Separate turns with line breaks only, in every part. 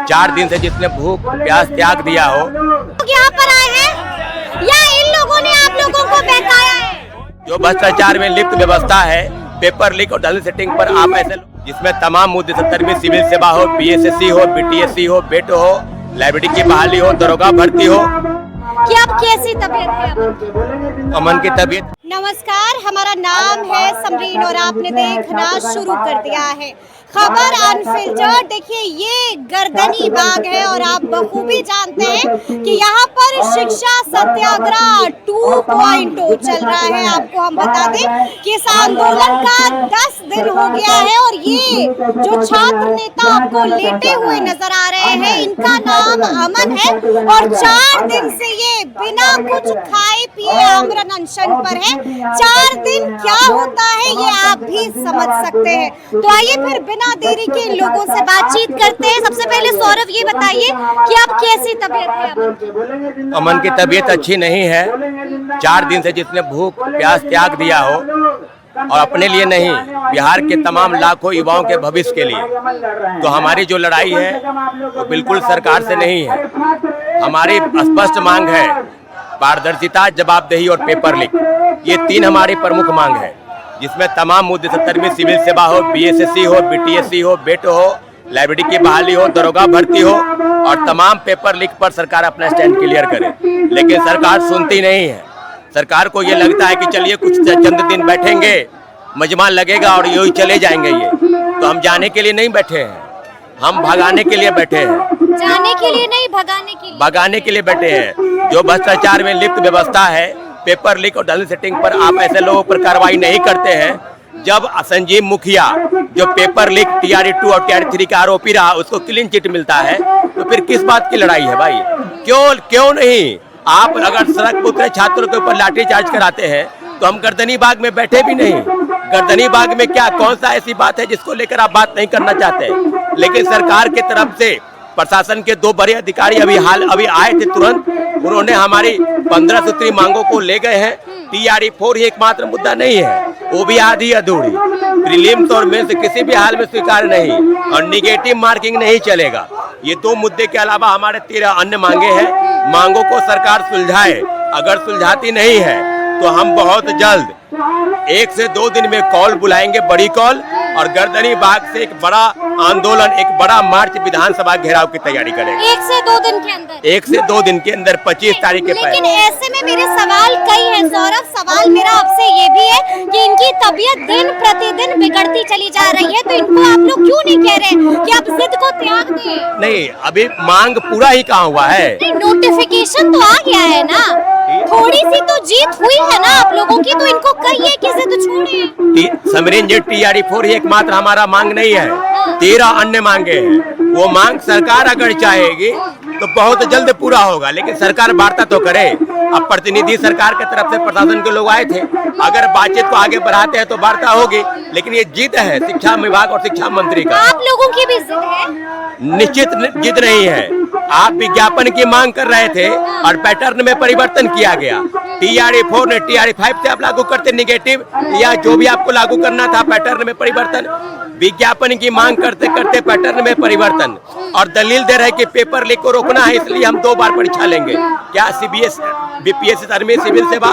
4 दिन से जिसने भूख प्यास त्याग दिया हो,
यहाँ पर आए हैं या इन लोगों ने आप लोगों को बहकाया है?
जो भ्रष्टाचार में लिप्त व्यवस्था है, पेपर लीक और दलाली सेटिंग पर आप ऐसे जिसमें तमाम मुद्दे 70वीं सिविल सेवा हो, बीएसएससी हो, बीटीएससी हो, बेट हो, लाइब्रेरी की बहाली हो, दरोगा भर्ती हो।
कि आप कैसी तबीयत है?
अमन की तबीयत।
नमस्कार, हमारा नाम है समरीन और आपने देखना शुरू कर दिया है खबर अनफिल्टर्ड। देखिए ये गर्दनी बाग है और आप बखूबी जानते हैं कि यहाँ पर शिक्षा सत्याग्रह 2.0 चल रहा है। आपको हम बता दें कि इस आंदोलन का 10 दिन हो गया है और ये जो छात्र नेता आपको लेटे हुए नजर आ रहे हैं, इनका नाम अमन है और 4 दिन से ये बिना कुछ खाए पिए आमरण अनशन पर है। 4 दिन क्या होता है ये आप भी समझ सकते हैं। तो आइए फिर बिना देरी के लोगों से बातचीत करते हैं। सबसे पहले सौरभ ये बताइए कि आप कैसी तबीयत है?
अमन की तबीयत अच्छी नहीं है। 4 दिन से जिसने भूख प्यास त्याग दिया हो और अपने लिए नहीं, बिहार के तमाम लाखों युवाओं के भविष्य के लिए, तो हमारी जो लड़ाई है वो बिल्कुल सरकार से नहीं है। हमारी स्पष्ट मांग है पारदर्शिता, जवाबदेही और पेपर लीक। ये 3 हमारी प्रमुख मांग है, जिसमें तमाम मुद्दे 70वीं सिविल सेवा हो, बीएसएससी हो, बीटीएससी हो, बेट हो, लाइब्रेरी की बहाली हो, दरोगा भर्ती हो और तमाम पेपर लीक पर सरकार अपना स्टैंड क्लियर करे। लेकिन सरकार सुनती नहीं है। सरकार को ये लगता है कि चलिए कुछ चंद दिन बैठेंगे, मजमा लगेगा और यही चले जाएंगे। ये तो हम जाने के लिए नहीं बैठे हैं, हम भगाने के लिए बैठे हैं।
जाने के लिए नहीं, भगाने के लिए
बैठे हैं। जो भ्रष्टाचार में लिप्त व्यवस्था है, पेपर लीक और दलाली सेटिंग पर आप ऐसे लोगों पर कार्रवाई नहीं करते हैं। जब संजीव मुखिया जो पेपर लीक TRE 2 और TRE 3 का आरोपी रहा, उसको क्लीन चिट मिलता है, तो फिर किस बात की लड़ाई है भाई? क्यों नहीं? आप अगर सड़क पर उतरे छात्रों के ऊपर लाठीचार्ज कराते हैं तो हम गर्दनी बाग में बैठे भी नहीं। गर्दनी बाग में क्या कौन सा ऐसी बात है जिसको लेकर आप बात नहीं करना चाहते? लेकिन सरकार की तरफ से प्रशासन के 2 बड़े अधिकारी अभी आए थे तुरंत। उन्होंने हमारी 15 सूत्री मांगों को ले गए हैं। TRE 4 ही एकमात्र मुद्दा नहीं है, वो भी आधी अधूरी। प्रीलिम्स और मेंस किसी भी हाल में स्वीकार नहीं और निगेटिव मार्किंग नहीं चलेगा। ये 2 मुद्दे के अलावा हमारे 13 अन्य मांगे हैं। मांगों को सरकार सुलझाए। अगर सुलझाती नहीं है तो हम बहुत जल्द 1 से 2 दिन में कॉल बुलाएंगे, बड़ी कॉल, और गर्दनी बाग से एक बड़ा आंदोलन, एक बड़ा मार्च विधानसभा घेराव की तैयारी करेंगे।
1 से 2 दिन के अंदर?
1 से 2 दिन के अंदर 25 तारीख के पहले।
लेकिन ऐसे में मेरे सवाल कई हैं सौरभ। सवाल मेरा आपसे ये भी है कि इनकी तबीयत दिन प्रतिदिन बिगड़ती चली जा रही है, तो इनको आप लोग क्यों नहीं कह रहे कि आप जिद को त्याग दें?
नहीं, अभी मांग पूरा ही कहाँ हुआ है?
नोटिफिकेशन तो आ गया है ना, थोड़ी सी तो जीत हुई है ना आप लोगों की, तो इनको कहिए कि जिद छोड़िए।
समरीन जी, TRE 4 ही एकमात्र हमारा मांग नहीं है, 13 अन्य मांगे हैं। वो मांग सरकार अगर चाहेगी तो बहुत जल्द पूरा होगा, लेकिन सरकार वार्ता तो करे। अब प्रतिनिधि सरकार की तरफ से प्रशासन के लोग आए थे, अगर बातचीत को आगे बढ़ाते हैं तो वार्ता होगी। लेकिन ये जिद है शिक्षा विभाग और शिक्षा मंत्री का।
आप लोगों की भी जिद है?
निश्चित जिद नहीं है। आप विज्ञापन की मांग कर रहे थे और पैटर्न में परिवर्तन किया गया। TRE 4 ने TRE 5 से आप लागू करते निगेटिव, या जो भी आपको लागू करना था पैटर्न में परिवर्तन। विज्ञापन की मांग करते करते पैटर्न में परिवर्तन और दलील दे रहे कि पेपर लीक को रोकना है, इसलिए हम 2 बार परीक्षा लेंगे। क्या CBS BPSC 70वीं सिविल सेवा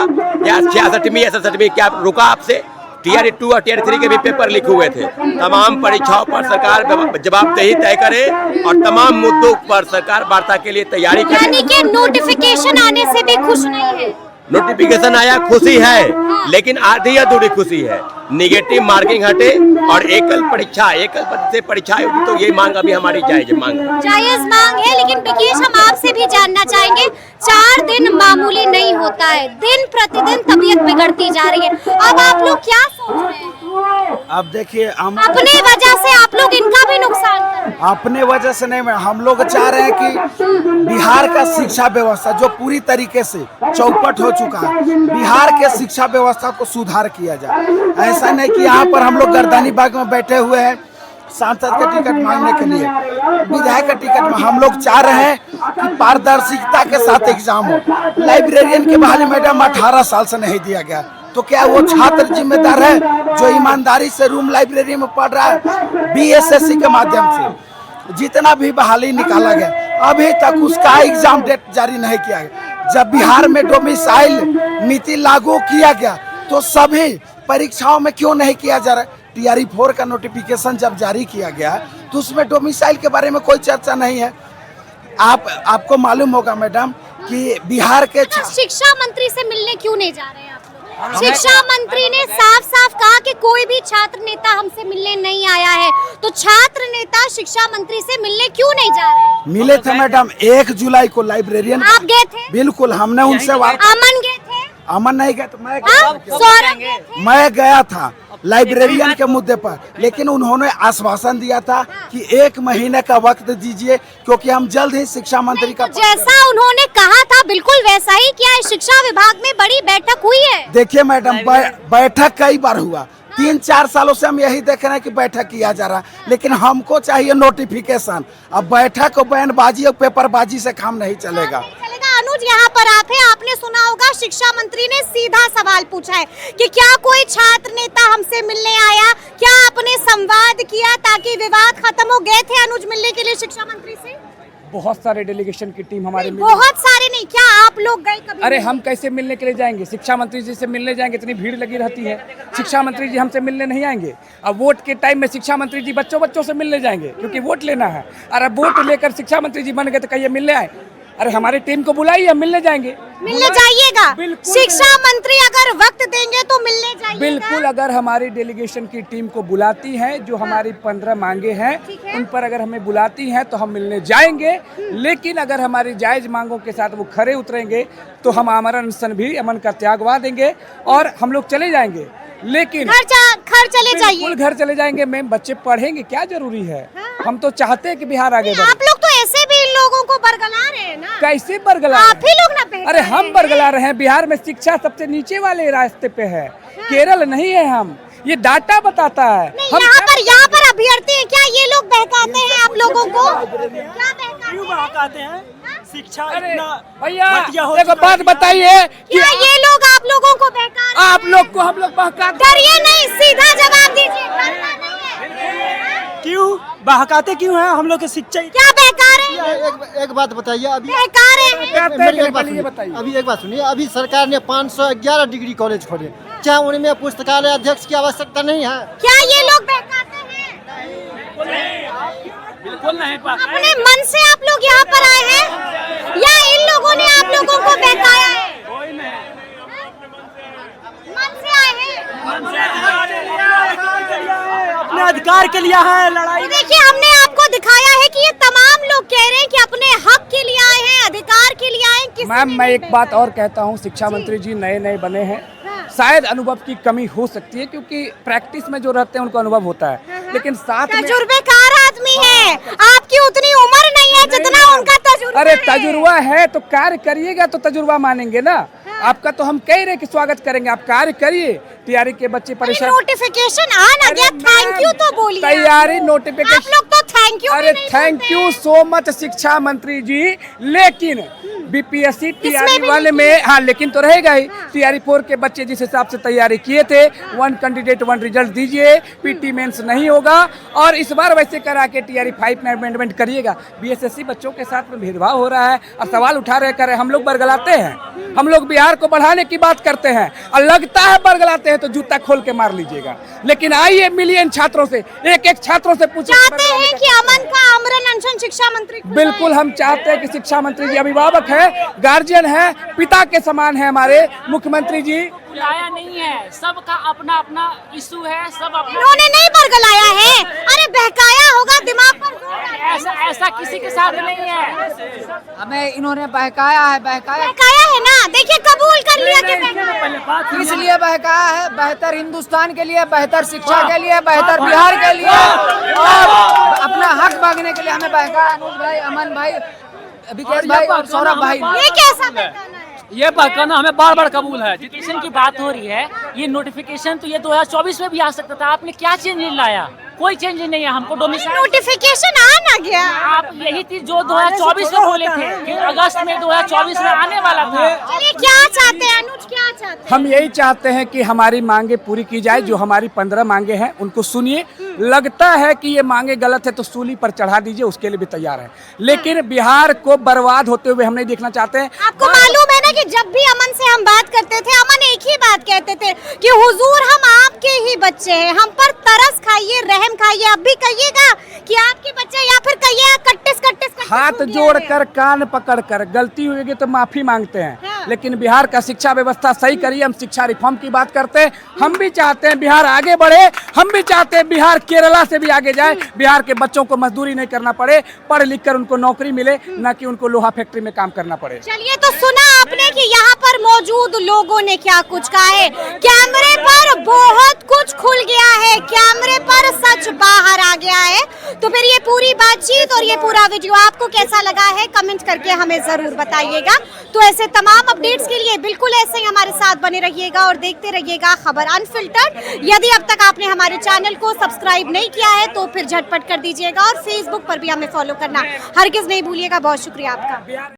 या 66वीं 67वीं क्या रुका आपसे? TRE 2 और TRE 3 के भी पेपर लीक हुए थे। तमाम परीक्षाओं पर सरकार जवाबदेही तय करे और तमाम मुद्दों पर सरकार वार्ता के लिए तैयारी करे।
यानी कि नोटिफिकेशन आने से भी खुश नहीं है?
नोटिफिकेशन आया, खुशी है, लेकिन आधी अधूरी खुशी है। निगेटिव मार्किंग हटे और एकल पद से परीक्षा होगी, तो ये मांग अभी हमारी जायज मांग
है। लेकिन विकेश, हम आपसे भी जानना चाहेंगे, 4 दिन मामूली नहीं होता है, दिन प्रतिदिन तबीयत बिगड़ती जा रही है। अब आप लोग क्या सोच रहे हैं?
अब देखिए, हम
अपने वजह से आप लोग इनका भी नुकसान कर रहे हैं।
अपने वजह से नहीं, हम लोग चाह रहे हैं कि बिहार का शिक्षा व्यवस्था जो पूरी तरीके से चौपट हो चुका है, बिहार के शिक्षा व्यवस्था को सुधार किया जाए। ऐसा नहीं कि यहाँ पर हम लोग गर्दनी बाग में बैठे हुए हैं सांसद का टिकट मांगने के लिए, विधायक का टिकट में। हम लोग चाह रहे हैं कि पारदर्शिता के साथ एग्जाम हो। लाइब्रेरियन के बहाली मैडम 18 साल से नहीं दिया गया, तो क्या वो छात्र जिम्मेदार है जो ईमानदारी से रूम लाइब्रेरी में पढ़ रहा है BSSC के माध्यम से? जितना भी बहाली निकाला गया अभी तक उसका एग्जाम डेट जारी नहीं किया गया। जब बिहार में डोमिसाइल नीति लागू किया गया तो सभी परीक्षाओं में क्यों नहीं किया जा रहा? TRE 4 का नोटिफिकेशन जब जारी किया गया तो उसमें डोमिसाइल के बारे में कोई चर्चा नहीं है। आपको मालूम होगा मैडम कि बिहार के
शिक्षा मंत्री से मिलने क्यों नहीं जा रहे हैं आप लोग? शिक्षा मंत्री ने साफ साफ कहा कि कोई भी छात्र नेता हमसे मिलने नहीं आया है, तो छात्र नेता शिक्षा मंत्री से मिलने क्यों नहीं जा रहे हैं?
मिले थे मैडम 1 जुलाई को लाइब्रेरियन।
आप गए थे?
बिल्कुल, हमने उनसे
अमन गए थे?
अमन नहीं गए तो
सौरभ गए थे?
मैं गया था लाइब्रेरियन के मुद्दे पर, लेकिन उन्होंने आश्वासन दिया था कि 1 महीने का वक्त दीजिए क्योंकि हम जल्द ही शिक्षा मंत्री का
जैसा उन्होंने कहा था बिल्कुल वैसा ही किया है। शिक्षा विभाग में बड़ी बैठक हुई है। देखिए
मैडम, बैठक कई बार हुआ, 3-4 सालों से हम यही देख रहे हैं कि बैठक किया जा रहा है, लेकिन हमको चाहिए नोटिफिकेशन। अब बैठक और बयानबाजी और पेपरबाजी से काम नहीं चलेगा।
अनुज, यहाँ पर आप हैं, आपने सुना होगा शिक्षा मंत्री ने सीधा सवाल पूछा है कि क्या कोई छात्र नेता हमसे मिलने आया, क्या आपने संवाद किया ताकि विवाद खत्म हो? गए थे अनुज मिलने के लिए शिक्षा मंत्री से?
बहुत सारे डेलीगेशन की टीम हमारे
बहुत सारे नहीं, क्या आप लोग गए कभी?
अरे हम कैसे मिलने के लिए जाएंगे? शिक्षा मंत्री जी से मिलने जाएंगे, इतनी भीड़ लगी रहती है। शिक्षा मंत्री जी हमसे मिलने नहीं आएंगे। अब वोट के टाइम में शिक्षा मंत्री जी बच्चों से मिलने जाएंगे क्योंकि वोट लेना है। और अब वोट लेकर शिक्षा मंत्री जी बन गए तो कहिए मिलने आए? अरे हमारे टीम को बुलाइए, हम मिलने जाएंगे।
मिलने जाइएगा? शिक्षा मंत्री अगर वक्त देंगे तो मिलने जाइएगा?
बिल्कुल, अगर हमारी डेलीगेशन की टीम को बुलाती हैं, जो हमारी 15 मांगे हैं उन पर अगर हमें बुलाती हैं तो हम मिलने जाएंगे। लेकिन अगर हमारी जायज मांगों के साथ वो खरे उतरेंगे तो हम आमरण अनशन भी अमन का त्यागवा देंगे और हम लोग चले जाएंगे। लेकिन
घर चले जाइए?
घर चले जाएंगे मैम, बच्चे पढ़ेंगे, क्या जरूरी है? हम तो चाहते हैं कि बिहार आगे बढ़े।
आप लोग तो ऐसे भी इन लोगों को बरगला रहे हैं ना?
कैसे बरगला?
आप ही लोग ना।
अरे हम बरगला रहे हैं? बिहार में शिक्षा सबसे नीचे वाले रास्ते पे है, केरल नहीं है। हम ये डाटा बताता है।
यहाँ पर अभ्यर्थी है, क्या ये लोग बहकाते हैं आप लोगों को? क्या
बहकाते हैं? शिक्षा
भैया एक बात बताइए,
क्या ये लोग आप लोगों को बहका?
आप लोग को हम लोग बहकाते?
डरिए नहीं, सीधा जवाब दीजिए।
क्यों बहकाते क्यों हैं? हम लोग की शिक्षा
क्या बहका रहे हैं?
एक बात बताइए, अभी
बहका रहे हैं?
अभी एक बात सुनिए, अभी सरकार ने 511 डिग्री कॉलेज खोले, क्या उनमें पुस्तकालय अध्यक्ष की आवश्यकता नहीं है?
क्या ये लोग बहकाते हैं?
बिल्कुल नहीं।
अपने मन से आप लोग यहाँ पर आए हैं या इन लोगों ने आप लोगों को बहकाया है? मन से आए हैं?
अपने अधिकार के लिए है लड़ाई।
देखिए, हमने आपको दिखाया है कि ये तमाम लोग कह रहे हैं कि अपने हक के लिए आए हैं, अधिकार के लिए आए हैं।
मैम, मैं एक बात और कहता हूँ, शिक्षा मंत्री जी नए बने हैं, शायद अनुभव की कमी हो सकती है क्योंकि प्रैक्टिस में जो रहते हैं उनको अनुभव होता है, लेकिन साथ में
तजुर्बेकार आदमी है। आपकी उतनी उम्र नहीं है जितना उनका तजुर्बा।
अरे तजुर्बा है तो कार्य करिएगा तो तजुर्बा मानेंगे ना। आपका तो हम कह रहे कि स्वागत करेंगे, आप कार्य करिए। TRE के बच्चे परेशान।
नोटिफिकेशन आ ना गया, थैंक यू तो बोलिए।
तैयारी नोटिफिकेशन,
आप लोग तो थैंक यू।
अरे थैंक यू सो मच शिक्षा मंत्री जी, लेकिन BPSC TRE वाले में हाँ लेकिन तो रहेगा ही। TRE 4 के बच्चे जिस हिसाब से तैयारी किए थे, 1 कैंडिडेट 1 रिजल्ट दीजिए, PT मेंस नहीं होगा और इस बार वैसे करा के TRE 5 में अमेंडमेंट करिएगा। BSSC बच्चों के साथ में भेदभाव हो रहा है और सवाल उठा रहे कर रहे, हम लोग बरगलाते हैं, हम लोग बिहार को बढ़ाने की बात करते हैं और लगता है बरगलाते हैं तो जूता खोल के मार लीजिएगा। लेकिन आइए मिलियन छात्रों से, एक छात्रों से पूछिए।
चाहते हैं कि अमन का आमरण अनशन शिक्षा मंत्री?
बिल्कुल, हम चाहते हैं कि शिक्षा मंत्री जी अभिभावक है, गार्जियन है, पिता के समान है हमारे मुख्यमंत्री जी।
बुलाया नहीं है, सबका अपना अपना इशू है, सब अपना।
इन्होंने नहीं बरगलाया है, अरे बहकाया होगा, दिमाग पर
ऐसा किसी के साथ नहीं है।
हमें इन्होंने बहकाया है
ना। देखिए, कबूल कर लिया कि
इसलिए बहकाया है, बेहतर हिंदुस्तान के लिए, बेहतर शिक्षा के लिए, बेहतर बिहार के लिए और अपना हक मांगने के लिए हमें बहकाया। अनुज भाई, अमन भाई, विकेश भाई और सौरभ भाई।
ये कैसा बहकाना है?
ये बहकाना हमें बार बार कबूल है। नोटिफिकेशन की बात हो रही है, ये नोटिफिकेशन तो ये 2024 में भी आ सकता था, आपने क्या चेंज लाया? कोई चेंज नहीं है। हमको डोमिसाइल
नोटिफिकेशन आ ना गया।
आप यही चीज जो 2024 में बोले थे कि अगस्त में 2024 में आने वाला था।
चलिए क्या चाहते हैं अनुज, क्या चाहते हैं?
हम यही चाहते हैं कि हमारी मांगे पूरी की जाए। जो हमारी 15 मांगे हैं उनको सुनिए। लगता है कि ये मांगे गलत है तो सूली पर चढ़ा दीजिए, उसके लिए भी तैयार है। लेकिन बिहार को बर्बाद होते हुए हम नहीं देखना चाहते हैं।
आपको मालूम है ना कि जब भी अमन से हम बात करते थे, अमन एक ही बात कहते थे कि हुजूर हम आपके ही बच्चे हैं, हम पर तरस खाइए, रहम खाइए। अब भी कहिएगा कि आपके बच्चे, या फिर कहिए कट्टिस
हाथ जोड़कर कान पकड़कर गलती हुई तो माफी मांगते हैं।
हाँ।
लेकिन बिहार का शिक्षा व्यवस्था सही करिए। हम शिक्षा रिफॉर्म की बात करते हैं। हम भी चाहते हैं बिहार आगे बढ़े। हम भी चाहते हैं बिहार केरला से भी आगे जाए। बिहार के बच्चों को मजदूरी नहीं करना पड़े, पढ़ लिख कर उनको नौकरी मिले, न कि उनको लोहा फैक्ट्री में काम करना पड़े।
चलिए, तो सुना आपने कि यहाँ पर मौजूद लोगों ने क्या कुछ कहा है। कैमरे पर बहुत कुछ खुल गया है, कैमरे पर सच बाहर आ गया है। तो फिर ये पूरी बातचीत और ये पूरा वीडियो आपको कैसा लगा है, कमेंट करके हमें जरूर बताइएगा। तो ऐसे तमाम अपडेट्स के लिए बिल्कुल ऐसे ही हमारे साथ बने रहिएगा और देखते रहिएगा खबर अनफिल्टर्ड। यदि अब तक आपने हमारे चैनल को सब्सक्राइब नहीं किया है तो फिर झटपट कर दीजिएगा और फेसबुक पर भी हमें फॉलो करना हरगिज नहीं भूलिएगा। बहुत शुक्रिया आपका।